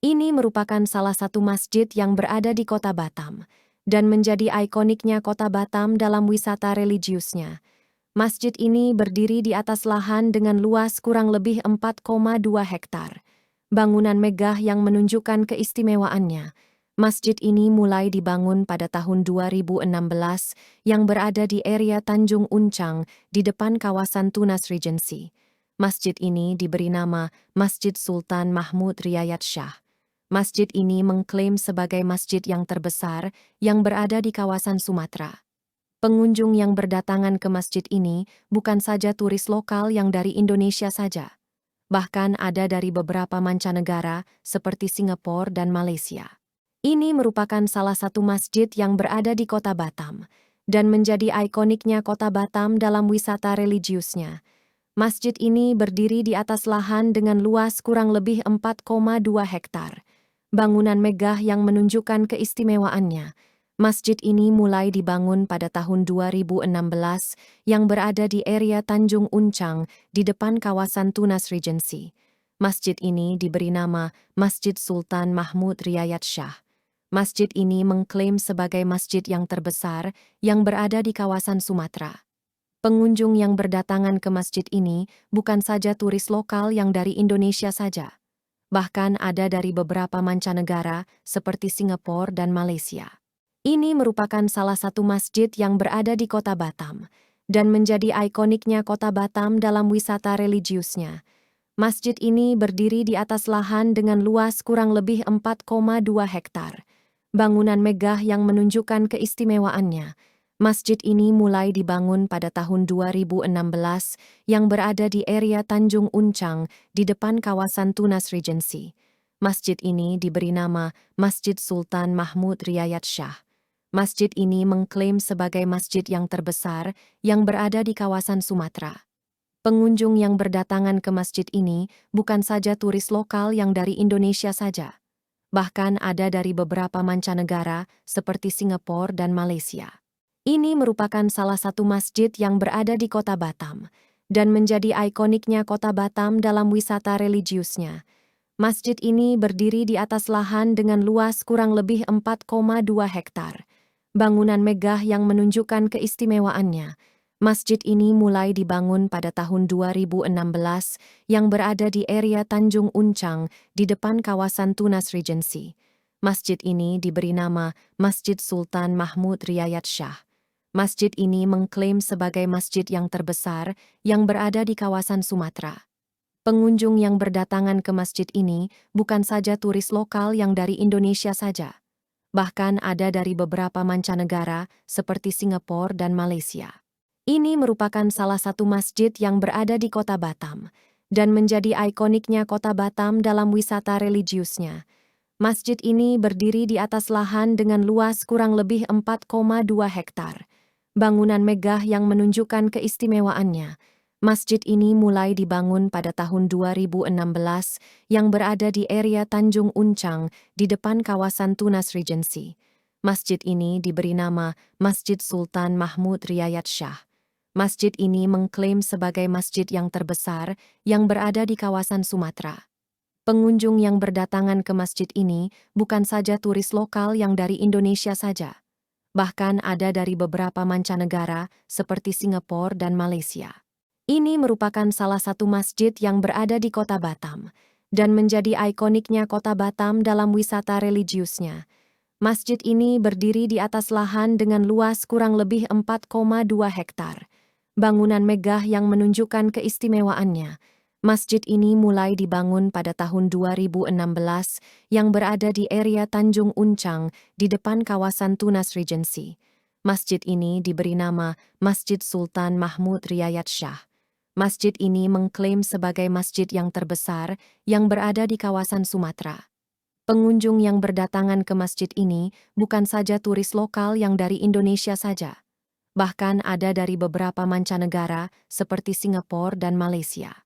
Ini merupakan salah satu masjid yang berada di kota Batam dan menjadi ikoniknya kota Batam dalam wisata religiusnya. Masjid ini berdiri di atas lahan dengan luas kurang lebih 4,2 hektar. Bangunan megah yang menunjukkan keistimewaannya. Masjid ini mulai dibangun pada tahun 2016 yang berada di area Tanjung Uncang di depan kawasan Tunas Regency. Masjid ini diberi nama Masjid Sultan Mahmud Riyad Shah. Masjid ini mengklaim sebagai masjid yang terbesar yang berada di kawasan Sumatera. Pengunjung yang berdatangan ke masjid ini bukan saja turis lokal yang dari Indonesia saja, bahkan ada dari beberapa mancanegara seperti Singapura dan Malaysia. Ini merupakan salah satu masjid yang berada di kota Batam dan menjadi ikoniknya kota Batam dalam wisata religiusnya. Masjid ini berdiri di atas lahan dengan luas kurang lebih 4,2 hektar. Bangunan megah yang menunjukkan keistimewaannya. Masjid ini mulai dibangun pada tahun 2016 yang berada di area Tanjung Uncang di depan kawasan Tunas Regency. Masjid ini diberi nama Masjid Sultan Mahmud Riyad Shah. Masjid ini mengklaim sebagai masjid yang terbesar yang berada di kawasan Sumatera. Pengunjung yang berdatangan ke masjid ini bukan saja turis lokal yang dari Indonesia saja, bahkan ada dari beberapa mancanegara seperti Singapura dan Malaysia. Ini merupakan salah satu masjid yang berada di kota Batam dan menjadi ikoniknya kota Batam dalam wisata religiusnya. Masjid ini berdiri di atas lahan dengan luas kurang lebih 4,2 hektar. Bangunan megah yang menunjukkan keistimewaannya. Masjid ini mulai dibangun pada tahun 2016 yang berada di area Tanjung Uncang di depan kawasan Tunas Regency. Masjid ini diberi nama Masjid Sultan Mahmud Riyad Shah. Masjid ini mengklaim sebagai masjid yang terbesar yang berada di kawasan Sumatera. Pengunjung yang berdatangan ke masjid ini bukan saja turis lokal yang dari Indonesia saja, bahkan ada dari beberapa mancanegara seperti Singapura dan Malaysia. Ini merupakan salah satu masjid yang berada di kota Batam dan menjadi ikoniknya kota Batam dalam wisata religiusnya. Masjid ini berdiri di atas lahan dengan luas kurang lebih 4,2 hektar. Bangunan megah yang menunjukkan keistimewaannya. Masjid ini mulai dibangun pada tahun 2016 yang berada di area Tanjung Uncang di depan kawasan Tunas Regency. Masjid ini diberi nama Masjid Sultan Mahmud Riyad Shah. Masjid ini mengklaim sebagai masjid yang terbesar yang berada di kawasan Sumatera. Pengunjung yang berdatangan ke masjid ini bukan saja turis lokal yang dari Indonesia saja, bahkan ada dari beberapa mancanegara seperti Singapura dan Malaysia. Ini merupakan salah satu masjid yang berada di kota Batam dan menjadi ikoniknya kota Batam dalam wisata religiusnya. Masjid ini berdiri di atas lahan dengan luas kurang lebih 4,2 hektar. Bangunan megah yang menunjukkan keistimewaannya. Masjid ini mulai dibangun pada tahun 2016 yang berada di area Tanjung Uncang di depan kawasan Tunas Regency. Masjid ini diberi nama Masjid Sultan Mahmud Riyad Shah. Masjid ini mengklaim sebagai masjid yang terbesar yang berada di kawasan Sumatera. Pengunjung yang berdatangan ke masjid ini bukan saja turis lokal yang dari Indonesia saja, bahkan ada dari beberapa mancanegara seperti Singapura dan Malaysia. Ini merupakan salah satu masjid yang berada di kota Batam dan menjadi ikoniknya kota Batam dalam wisata religiusnya. Masjid ini berdiri di atas lahan dengan luas kurang lebih 4,2 hektar. Bangunan megah yang menunjukkan keistimewaannya. Masjid ini mulai dibangun pada tahun 2016 yang berada di area Tanjung Uncang di depan kawasan Tunas Regency. Masjid ini diberi nama Masjid Sultan Mahmud Riyad Shah. Masjid ini mengklaim sebagai masjid yang terbesar yang berada di kawasan Sumatera. Pengunjung yang berdatangan ke masjid ini bukan saja turis lokal yang dari Indonesia saja, bahkan ada dari beberapa mancanegara seperti Singapura dan Malaysia.